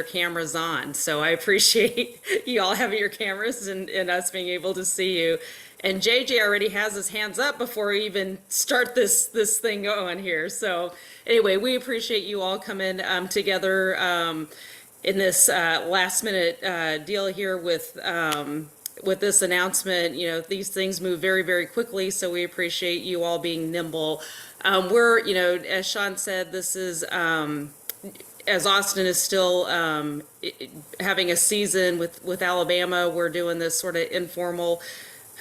cameras on. So I appreciate you all having your cameras and us being able to see you. And JJ already has his hands up before we even start this thing going here. So anyway, we appreciate you all coming together in this last minute deal here with this announcement. You know, these things move very, very quickly, so we appreciate you all being nimble. We're, you know, as Sean said, this is as Austin is still having a season with Alabama. We're doing this sort of informal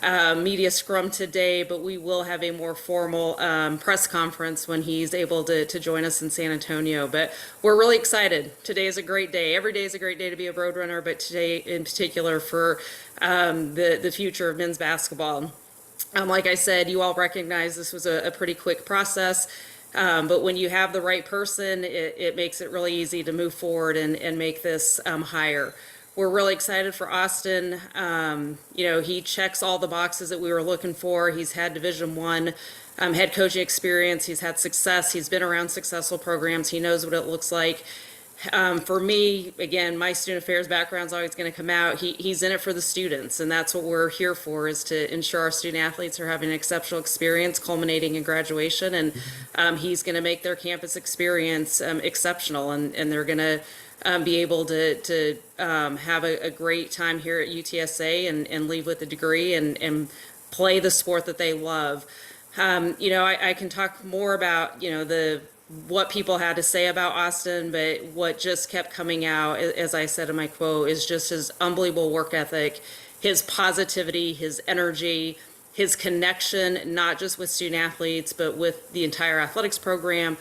media scrum today, but we will have a more formal press conference when he's able to join us in San Antonio. But we're really excited. Today is a great day. Every day is a great day to be a Roadrunner, but today in particular for the future of men's basketball. Like I said, you all recognize this was a pretty quick process. But when you have the right person, it makes it really easy to move forward and make this hire. We're really excited for Austin. You know, he checks all the boxes that we were looking for. He's had Division I head coaching experience. He's had success. He's been around successful programs. He knows what it looks like. For me, again, my student affairs background is always going to come out. He's in it for the students, and that's what we're here for, is to ensure our student athletes are having an exceptional experience culminating in graduation. And he's going to make their campus experience exceptional, and they're going to be able to have a great time here at UTSA and leave with a degree and play the sport that they love. You know, I can talk more about, you know, what people had to say about Austin, but what just kept coming out, as I said in my quote, is just his unbelievable work ethic, his positivity, his energy, his connection, not just with student athletes, but with the entire athletics program,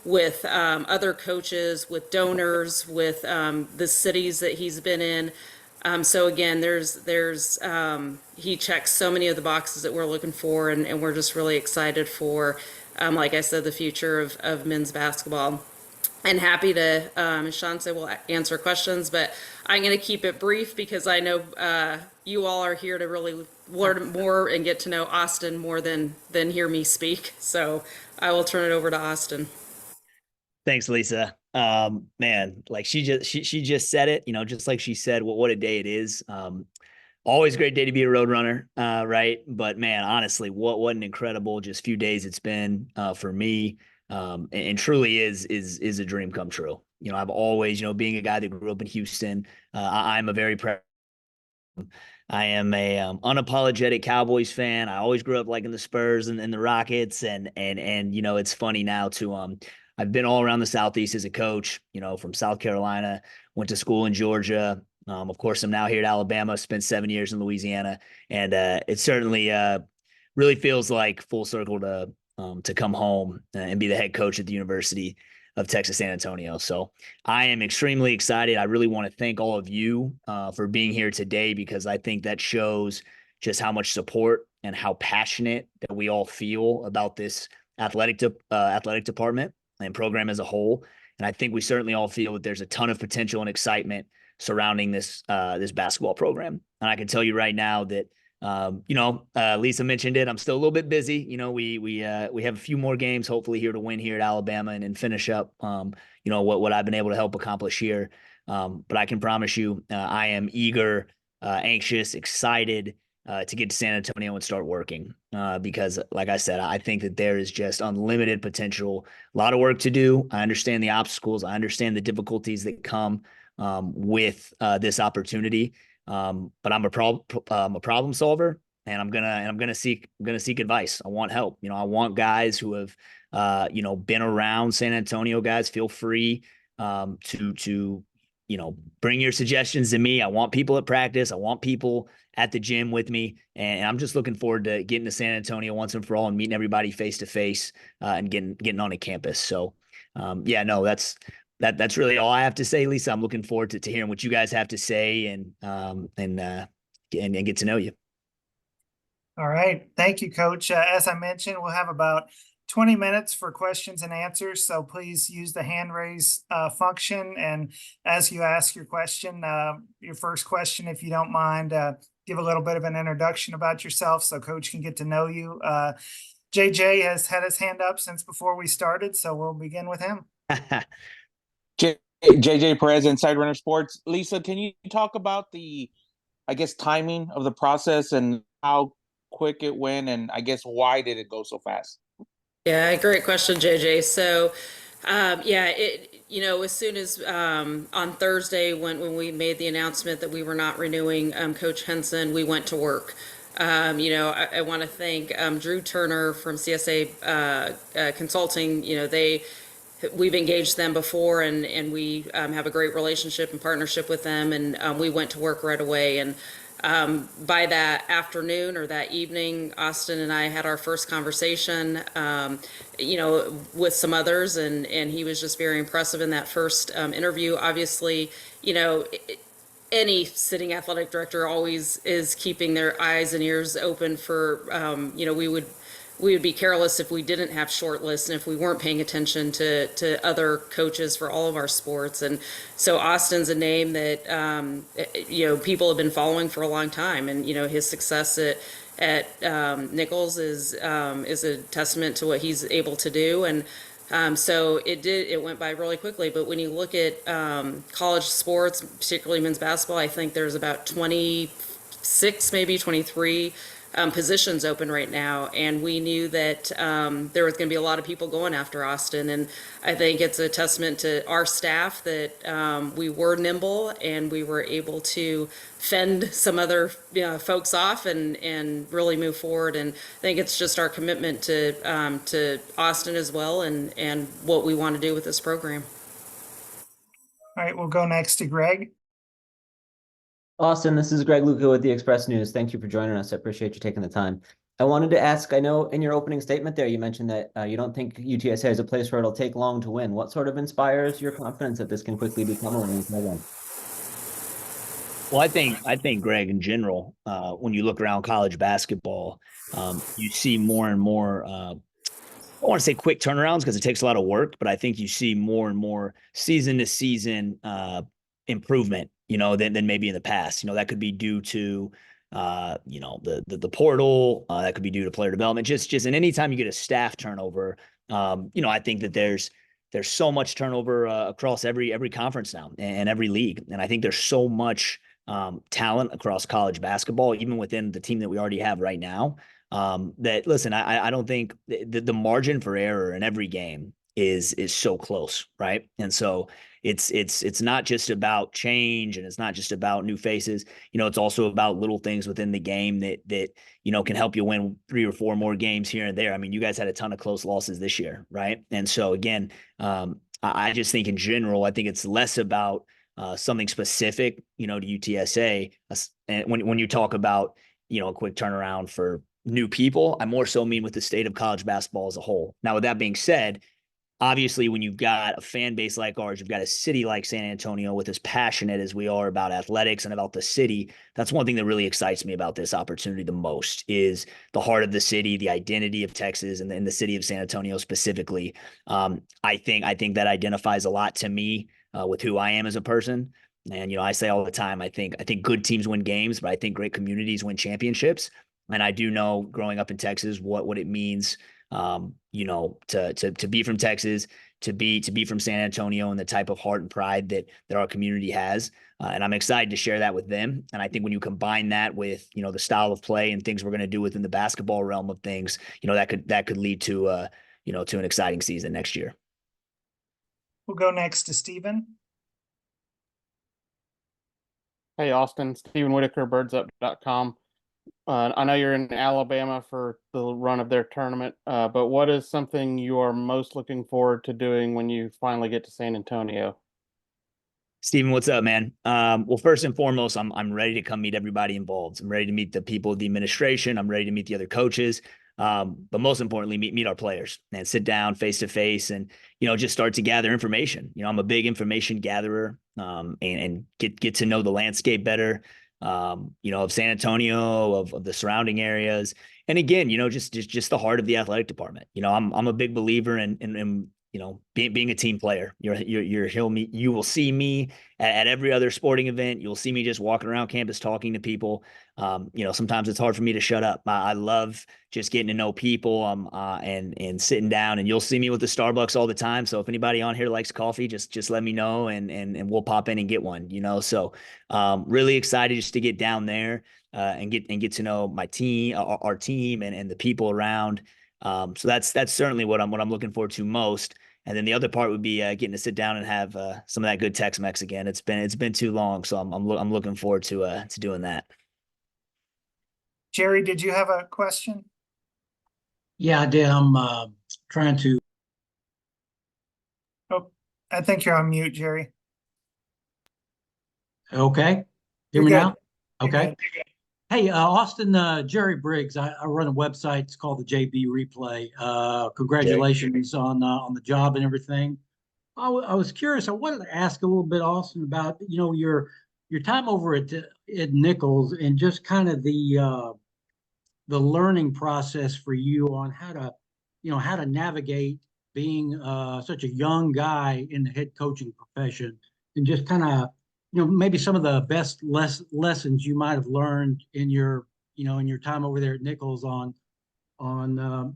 with other coaches, with donors, with the cities that he's been in. So again, he checks so many of the boxes that we're looking for, and we're just really excited for, like I said, the future of men's basketball. And happy to, as Sean said, we'll answer questions, but I'm going to keep it brief because I know you all are here to really learn more and get to know Austin more than hear me speak. So I will turn it over to Austin. Thanks, Lisa. Man, like she just said it, you know, just like she said, what a day it is. Always a great day to be a road runner, right? But man, honestly, what an incredible just few days it's been for me. And truly is a dream come true. You know, I've always, you know, being a guy that grew up in Houston, I'm a very I am a unapologetic Cowboys fan. I always grew up liking the Spurs and the Rockets, and you know, it's funny now to I've been all around the Southeast as a coach. You know, from South Carolina, went to school in Georgia. Of course, I'm now here at Alabama. Spent 7 years in Louisiana, and it certainly really feels like full circle to come home and be the head coach at the University of Texas San Antonio. So I am extremely excited. I really want to thank all of you for being here today, because I think that shows just how much support and how passionate that we all feel about this athletic department and program as a whole. And I think we certainly all feel that there's a ton of potential and excitement surrounding this basketball program. And I can tell you right now that Lisa mentioned it. I'm still a little bit busy. You know, we have a few more games, hopefully here to win here at Alabama and finish up, what I've been able to help accomplish here. But I can promise you, I am eager, anxious, excited to get to San Antonio and start working. Because like I said, I think that there is just unlimited potential, a lot of work to do. I understand the obstacles. I understand the difficulties that come with this opportunity. But I'm a problem solver, and I'm gonna seek advice. I want help. You know, I want guys who have, been around San Antonio. Guys, feel free to bring your suggestions to me. I want people at practice. I want people at the gym with me, and I'm just looking forward to getting to San Antonio once and for all and meeting everybody face to face and getting on a campus. So, that's really all I have to say, Lisa. I'm looking forward to hearing what you guys have to say and get to know you. All right. Thank you, Coach. As I mentioned, we'll have about 20 minutes for questions and answers. So please use the hand raise function. And as you ask your question, your first question, if you don't mind, give a little bit of an introduction about yourself so Coach can get to know you. JJ has had his hand up since before we started, so we'll begin with him. JJ JJ Perez, Inside Runner Sports. Lisa, can you talk about the, I guess, timing of the process and how quick it went, and I guess why did it go so fast? Yeah, great question, JJ. So, yeah, as soon as on Thursday when we made the announcement that we were not renewing Coach Henson, we went to work. I want to thank Drew Turner from CSA Consulting. We've engaged them before, and we have a great relationship and partnership with them, and we went to work right away. And by that afternoon or that evening, Austin and I had our first conversation, with some others, and he was just very impressive in that first interview. Obviously, any sitting athletic director always is keeping their eyes and ears open for, we would be careless if we didn't have short lists and if we weren't paying attention to other coaches for all of our sports. And so Austin's a name that, people have been following for a long time. And, his success at Nichols is a testament to what he's able to do. And so it went by really quickly. But when you look at college sports, particularly men's basketball, I think there's about 26, maybe 23 positions open right now, and we knew that there was going to be a lot of people going after Austin, and I think it's a testament to our staff that we were nimble and we were able to fend some other folks off and really move forward. And I think it's just our commitment to Austin as well, and what we want to do with this program. All right, we'll go next to Greg. Austin, this is Greg Luca with the Express News. Thank you for joining us. I appreciate you taking the time. I wanted to ask, I know in your opening statement there, you mentioned that you don't think UTSA is a place where it'll take long to win. What sort of inspires your confidence that this can quickly become a winning program? Well, I think, Greg, in general, when you look around college basketball, you see more and more, I don't want to say quick turnarounds because it takes a lot of work, but I think you see more and more season to season improvement, than maybe in the past. That could be due to, the portal. That could be due to player development. Just and anytime you get a staff turnover, I think that there's so much turnover across every conference now and every league, and I think there's so much talent across college basketball, even within the team that we already have right now. That listen, I don't think the margin for error in every game is so close, right? And so it's not just about change, and it's not just about new faces. It's also about little things within the game that can help you win 3 or 4 more games here and there. I mean, you guys had a ton of close losses this year, right? And so again, I just think in general, I think it's less about something specific, to UTSA. And when you talk about a quick turnaround for new people, I more so mean with the state of college basketball as a whole. Now, with that being said, obviously, when you've got a fan base like ours, you've got a city like San Antonio with as passionate as we are about athletics and about the city. That's one thing that really excites me about this opportunity the most is the heart of the city, the identity of Texas and the city of San Antonio specifically. I think that identifies a lot to me with who I am as a person. And, I say all the time, I think good teams win games, but I think great communities win championships. And I do know growing up in Texas what it means, to be from Texas, to be from San Antonio, and the type of heart and pride that our community has. And I'm excited to share that with them. And I think when you combine that with, the style of play and things we're going to do within the basketball realm of things, that could lead to, to an exciting season next year. We'll go next to Stephen. Hey, Austin, Stephen Whitaker, birdsup.com. I know you're in Alabama for the run of their tournament, but what is something you are most looking forward to doing when you finally get to San Antonio? Steven, what's up, man? Well, first and foremost, I'm ready to come meet everybody involved. I'm ready to meet the people of the administration. I'm ready to meet the other coaches. But most importantly, meet our players and sit down face to face and, just start to gather information. I'm a big information gatherer, and get to know the landscape better, of San Antonio, of the surrounding areas. And again, just the heart of the athletic department. I'm a big believer in being a team player. You will see me at every other sporting event. You'll see me just walking around campus talking to people. Sometimes it's hard for me to shut up. I love just getting to know people and sitting down, and you'll see me with the Starbucks all the time. So if anybody on here likes coffee, just let me know and we'll pop in and get one, So really excited just to get down there and get to know my team, our team and the people around. So that's certainly what I'm looking forward to most. And then the other part would be getting to sit down and have some of that good Tex-Mex again. It's been too long, so I'm looking forward to doing that. Jerry, did you have a question? Yeah, I did. I'm trying to. Oh, I think you're on mute, Jerry. Okay. Hear You're me good. now? You're Okay. good. Hey, Austin, Jerry Briggs. I run a website. It's called the JB Replay. Congratulations on the job and everything. I was curious. I wanted to ask a little bit, Austin, about your time over at Nichols and just kind of the learning process for you on how to navigate being such a young guy in the head coaching profession, and just kind of maybe some of the best lessons you might have learned in your time over there at Nichols on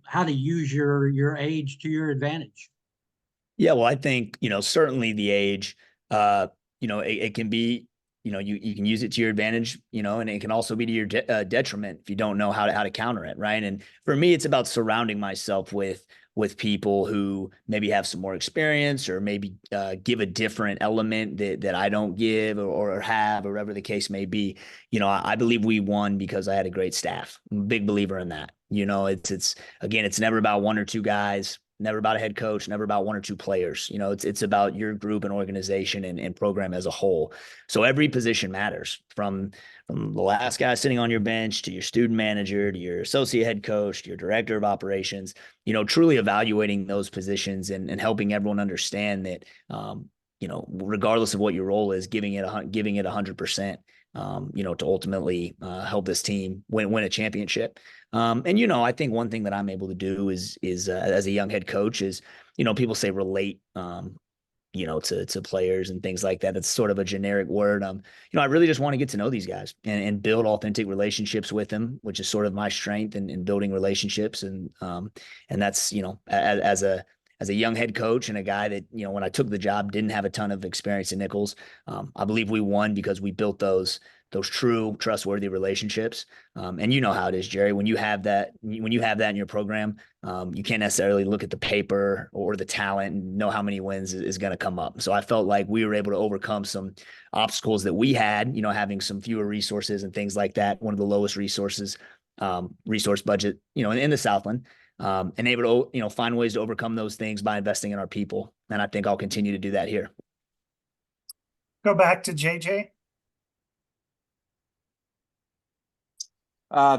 how to use your age to your advantage. Yeah, well, I think, certainly the age, it can be, you can use it to your advantage, and it can also be to your detriment if you don't know how to counter it. Right. And for me, it's about surrounding myself with people who maybe have some more experience or maybe give a different element that I don't give or have, or whatever the case may be. I believe we won because I had a great staff. I'm a big believer in that. It's never about one or two guys. Never about a head coach, never about one or two players. It's about your group and organization and program as a whole. So every position matters, from the last guy sitting on your bench to your student manager to your associate head coach to your director of operations. Truly evaluating those positions and helping everyone understand that regardless of what your role is, giving it 100%. To ultimately help this team win a championship. I think one thing that I'm able to do is as a young head coach is, people say relate, to players and things like that. It's sort of a generic word. I really just want to get to know these guys and build authentic relationships with them, which is sort of my strength in building relationships. And that's, as a young head coach and a guy that, when I took the job, didn't have a ton of experience in Nichols. I believe we won because we built those true, trustworthy relationships. And you know how it is, Jerry, when you have that in your program, you can't necessarily look at the paper or the talent and know how many wins is going to come up. So I felt like we were able to overcome some obstacles that we had, having some fewer resources and things like that. One of the lowest resource budget, in the Southland. And able to, find ways to overcome those things by investing in our people. And I think I'll continue to do that here. Go back to JJ.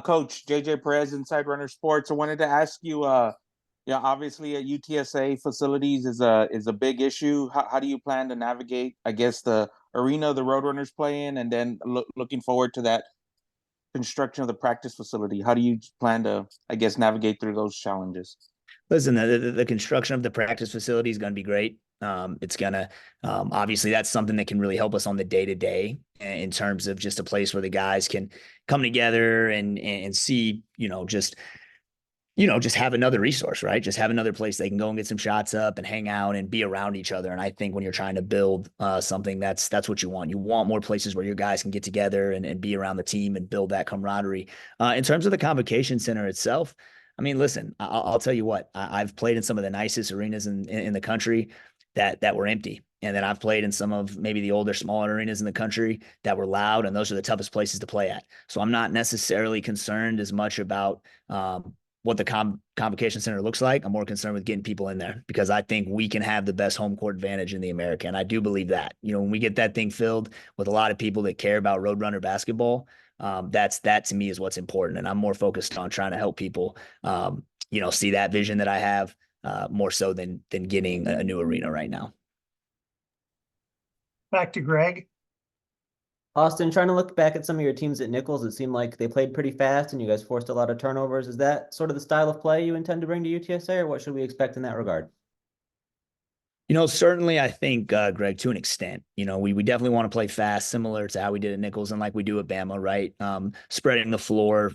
Coach JJ Perez, Inside Runner Sports. I wanted to ask you, obviously at UTSA facilities is a big issue. How do you plan to navigate, I guess, the arena the Roadrunners play in, and then looking forward to that construction of the practice facility? How do you plan to, I guess, navigate through those challenges? Listen, the construction of the practice facility is going to be great. It's going to, obviously that's something that can really help us on the day-to-day in terms of just a place where the guys can come together and see, just have another resource, right? Just have another place they can go and get some shots up and hang out and be around each other. And I think when you're trying to build something, that's what you want. You want more places where your guys can get together and be around the team and build that camaraderie. In terms of the Convocation Center itself, I mean, listen, I'll tell you what, I've played in some of the nicest arenas in the country that were empty. And then I've played in some of maybe the older, smaller arenas in the country that were loud, and those are the toughest places to play at. So I'm not necessarily concerned as much about what the Convocation Center looks like. I'm more concerned with getting people in there because I think we can have the best home court advantage in the America. And I do believe that, when we get that thing filled with a lot of people that care about Roadrunner basketball, that to me is what's important. And I'm more focused on trying to help people, see that vision that I have more so than getting a new arena right now. Back to Greg. Austin, trying to look back at some of your teams at Nichols, it seemed like they played pretty fast and you guys forced a lot of turnovers. Is that sort of the style of play you intend to bring to UTSA, or what should we expect in that regard? Certainly I think, Greg, to an extent, we definitely want to play fast, similar to how we did at Nichols and like we do at Bama, right? Spreading the floor,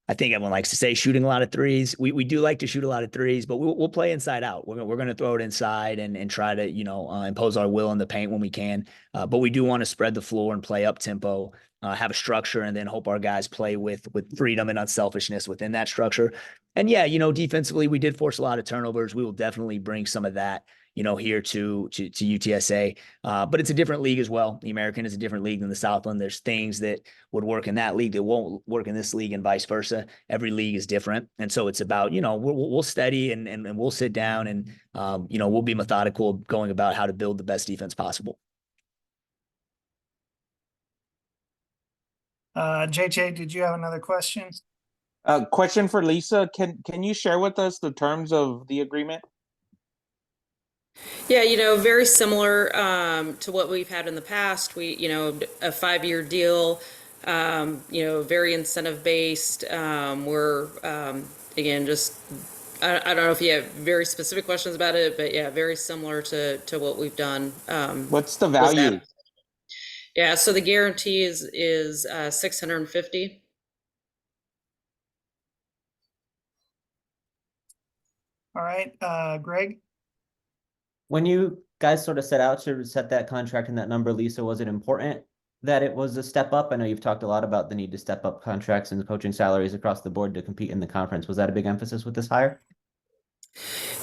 I think everyone likes to say shooting a lot of threes. We do like to shoot a lot of threes, but we'll play inside out. We're going to throw it inside and try to, impose our will in the paint when we can. But we do want to spread the floor and play up tempo, have a structure, and then hope our guys play with freedom and unselfishness within that structure. And yeah, defensively, we did force a lot of turnovers. We will definitely bring some of that, here to UTSA. But it's a different league as well. The American is a different league than the Southland. There's things that would work in that league that won't work in this league and vice versa. Every league is different. And so it's about, we'll study and we'll sit down and, we'll be methodical going about how to build the best defense possible. JJ, did you have another question? Question for Lisa. Can you share with us the terms of the agreement? Yeah, very similar to what we've had in the past. We, a 5-year deal, very incentive based. We're again just I don't know if you have very specific questions about it, but yeah, very similar to what we've done. What's the value? Yeah, so the guarantee is 650. All right, Greg. When you guys sort of set out to set that contract and that number, Lisa, was it important that it was a step up? I know you've talked a lot about the need to step up contracts and coaching salaries across the board to compete in the conference. Was that a big emphasis with this hire?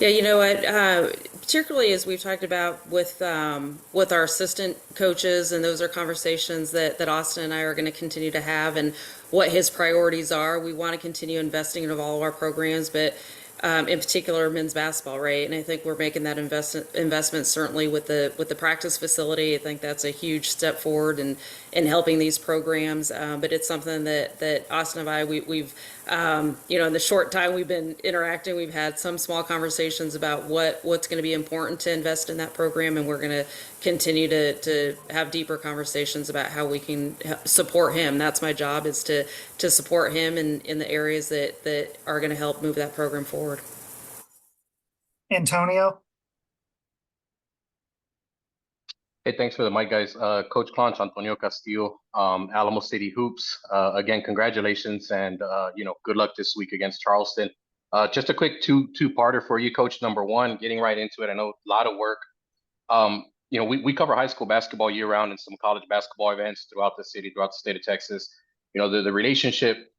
Yeah, you know what? Particularly as we've talked about with our assistant coaches, and those are conversations that Austin and I are going to continue to have, and what his priorities are. We want to continue investing in all of our programs, but in particular men's basketball, right? And I think we're making that investment certainly with the practice facility. I think that's a huge step forward in helping these programs. But it's something that Austin and I, we've in the short time we've been interacting, we've had some small conversations about what's going to be important to invest in that program, and we're going to continue to have deeper conversations about how we can support him. That's my job, is to support him in the areas that are going to help move that program forward. Antonio. Hey, thanks for the mic, guys. Coach Claunch, Antonio Castillo, Alamo City Hoops. Again, congratulations and good luck this week against Charleston. Just a quick two-parter for you, Coach. Number one, getting right into it. I know a lot of work. We cover high school basketball year round and some college basketball events throughout the city, throughout the state of Texas. The relationship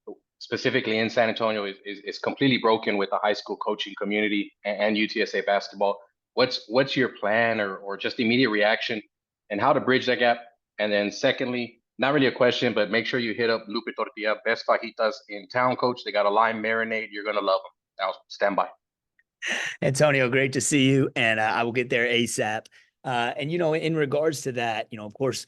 specifically in San Antonio is completely broken with the high school coaching community and UTSA basketball. What's your plan or just immediate reaction and how to bridge that gap? And then secondly, not really a question, but make sure you hit up Lupe Tortilla, best fajitas in town, Coach. They got a lime marinade. You're going to love them. Now, stand by. Antonio, great to see you. And I will get there ASAP. And in regards to that, of course,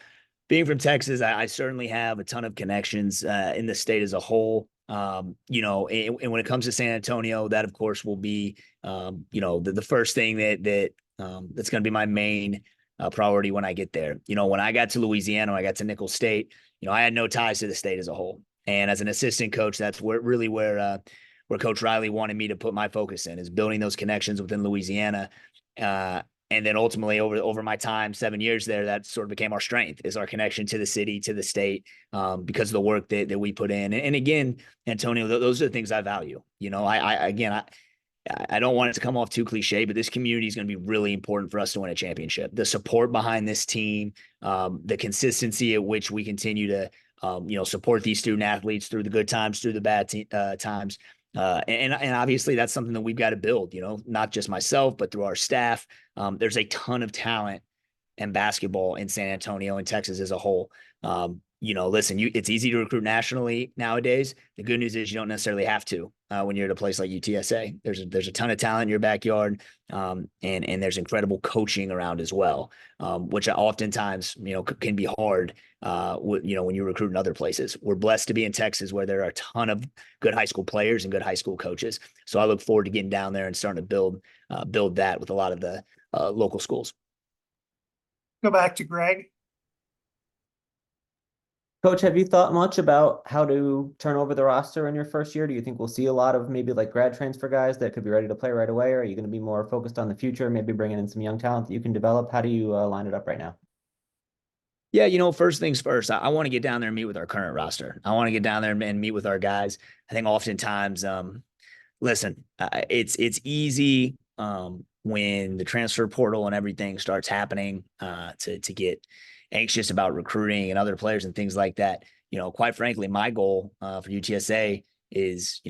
being from Texas, I certainly have a ton of connections in the state as a whole. And when it comes to San Antonio, that of course will be, the first thing that's going to be my main priority when I get there. When I got to Louisiana, when I got to Nichols State, I had no ties to the state as a whole. And as an assistant coach, that's where Coach Riley wanted me to put my focus in, is building those connections within Louisiana. And then ultimately over my time, 7 years there, that sort of became our strength, is our connection to the city, to the state, because of the work that we put in. And again, Antonio, those are the things I value. I don't want it to come off too cliche, but this community is going to be really important for us to win a championship. The support behind this team, the consistency at which we continue to, support these student athletes through the good times, through the bad times. And obviously that's something that we've got to build, not just myself, but through our staff. There's a ton of talent and basketball in San Antonio and Texas as a whole. Listen, it's easy to recruit nationally nowadays. The good news is you don't necessarily have to when you're at a place like UTSA. There's a ton of talent in your backyard, and there's incredible coaching around as well, which oftentimes can be hard. When you recruit in other places. We're blessed to be in Texas, where there are a ton of good high school players and good high school coaches. So I look forward to getting down there and starting to build that with a lot of the local schools. Go back to Greg. Coach, have you thought much about how to turn over the roster in your first year? Do you think we'll see a lot of maybe like grad transfer guys that could be ready to play right away? Or are you going to be more focused on the future, maybe bringing in some young talent that you can develop? How do you line it up right now? Yeah, first things first, I want to get down there and meet with our current roster. I want to get down there and meet with our guys. I think oftentimes, listen, it's easy when the transfer portal and everything starts happening to get anxious about recruiting and other players and things like that. Quite frankly, my goal for UTSA is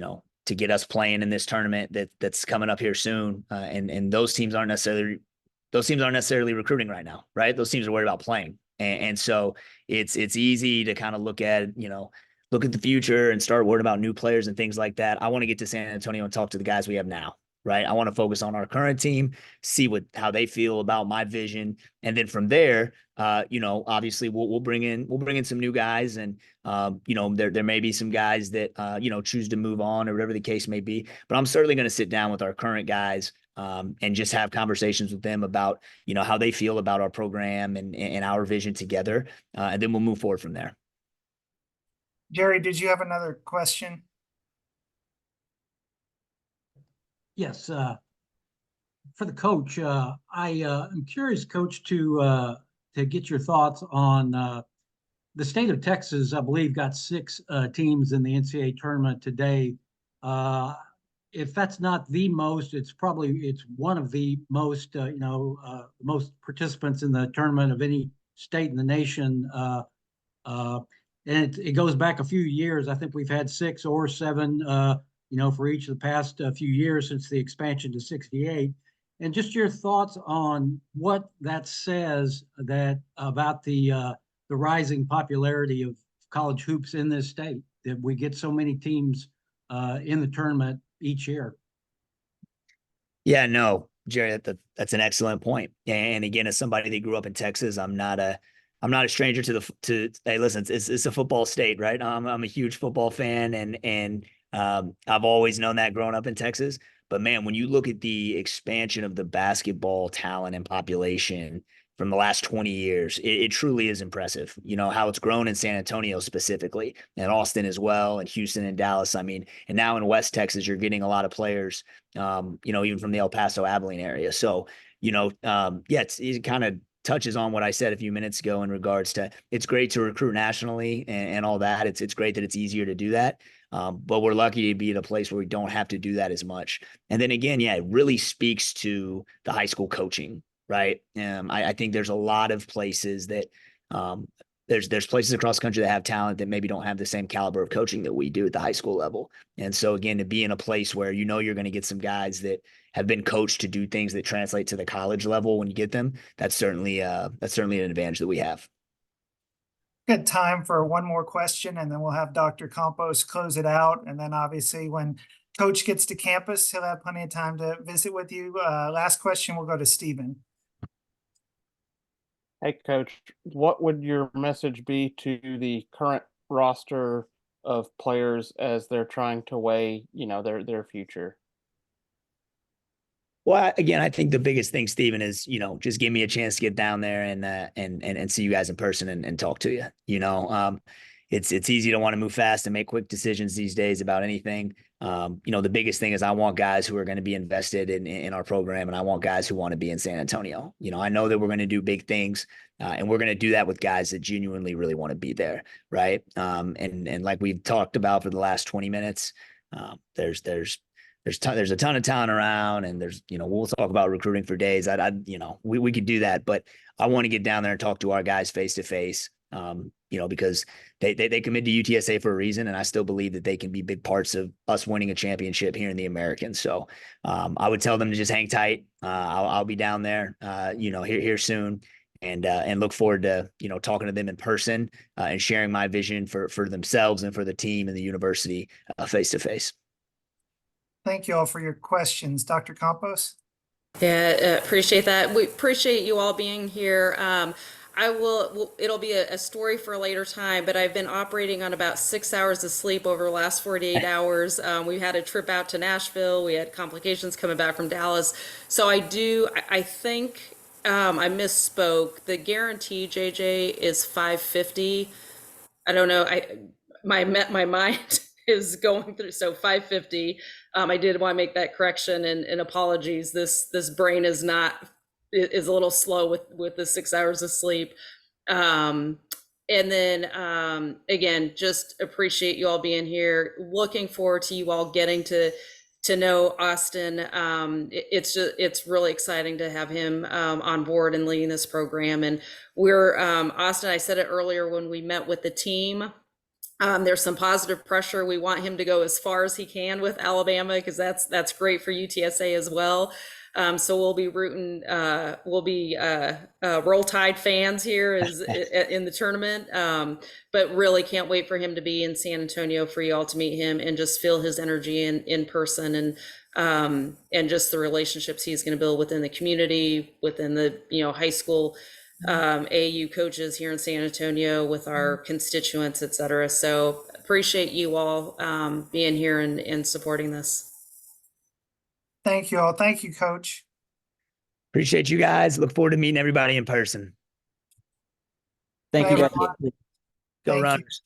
to get us playing in this tournament that's coming up here soon, and those teams aren't necessarily recruiting right now, right? Those teams are worried about playing, and so it's easy to kind of look at the future and start worrying about new players and things like that. I want to get to San Antonio and talk to the guys we have now, right? I want to focus on our current team, see how they feel about my vision, and then from there, obviously we'll bring in some new guys, and there may be some guys that choose to move on or whatever the case may be. But I'm certainly going to sit down with our current guys and just have conversations with them about how they feel about our program and our vision together, and then we'll move forward from there. Jerry, did you have another question? Yes, for the coach, I am curious, Coach, to get your thoughts on the state of Texas. I believe got 6 teams in the NCAA tournament today. If that's not the most, it's one of the most most participants in the tournament of any state in the nation. And it goes back a few years. I think we've had 6 or 7, for each of the past few years since the expansion to 68. And just your thoughts on what that says about the rising popularity of college hoops in this state, that we get so many teams in the tournament each year. Yeah, no, Jerry, that's an excellent point. And again, as somebody that grew up in Texas, I'm not a stranger to hey, listen, it's a football state, right? I'm a huge football fan, and I've always known that growing up in Texas. But man, when you look at the expansion of the basketball talent and population from the last 20 years, it truly is impressive. How it's grown in San Antonio specifically, and Austin as well, and Houston and Dallas. I mean, and now in West Texas, you're getting a lot of players, even from the El Paso, Abilene area. So, it kind of touches on what I said a few minutes ago in regards to it's great to recruit nationally and all that. It's great that it's easier to do that. But we're lucky to be at a place where we don't have to do that as much. And then again, it really speaks to the high school coaching, right? I think there's a lot of places that there's places across the country that have talent that maybe don't have the same caliber of coaching that we do at the high school level. And so again, to be in a place where you're going to get some guys that have been coached to do things that translate to the college level when you get them, that's certainly an advantage that we have. Good time for one more question, and then we'll have Dr. Campos close it out. And then obviously when Coach gets to campus, he'll have plenty of time to visit with you. Last question, we'll go to Stephen. Hey, Coach, what would your message be to the current roster of players as they're trying to weigh, their future? Well, again, I think the biggest thing, Stephen, is, just give me a chance to get down there and see you guys in person and talk to you. It's easy to want to move fast and make quick decisions these days about anything. The biggest thing is I want guys who are going to be invested in our program, and I want guys who want to be in San Antonio. I know that we're going to do big things, and we're going to do that with guys that genuinely really want to be there, right? And like we've talked about for the last 20 minutes, there's a ton of talent around, and we'll talk about recruiting for days. We could do that, but I want to get down there and talk to our guys face to face. Because they commit to UTSA for a reason, and I still believe that they can be big parts of us winning a championship here in the American. So I would tell them to just hang tight. I'll be down there, here soon, and look forward to talking to them in person and sharing my vision for themselves and for the team and the university face to face. Thank you all for your questions. Dr. Campos? Yeah, appreciate that. We appreciate you all being here. It'll be a story for a later time, but I've been operating on about 6 hours of sleep over the last 48 hours. We had a trip out to Nashville. We had complications coming back from Dallas. So I think I misspoke. The guarantee, JJ, is $550 I don't know. My mind is going through. So 5:50. I did want to make that correction and apologies. This brain is a little slow with the 6 hours of sleep. And then again, just appreciate you all being here. Looking forward to you all getting to know Austin. It's really exciting to have him on board and leading this program. And we're Austin, I said it earlier when we met with the team. There's some positive pressure. We want him to go as far as he can with Alabama, because that's great for UTSA as well. So we'll be rooting. We'll be Roll Tide fans here in the tournament. But really can't wait for him to be in San Antonio for you all to meet him and just feel his energy in person, and just the relationships he's going to build within the community, within the high school AAU coaches here in San Antonio, with our constituents, et cetera. So appreciate you all being here and supporting this. Thank you all. Thank you, Coach. Appreciate you guys. Look forward to meeting everybody in person. Thank you, Bye, guys. everyone. Go Thank you. Runners.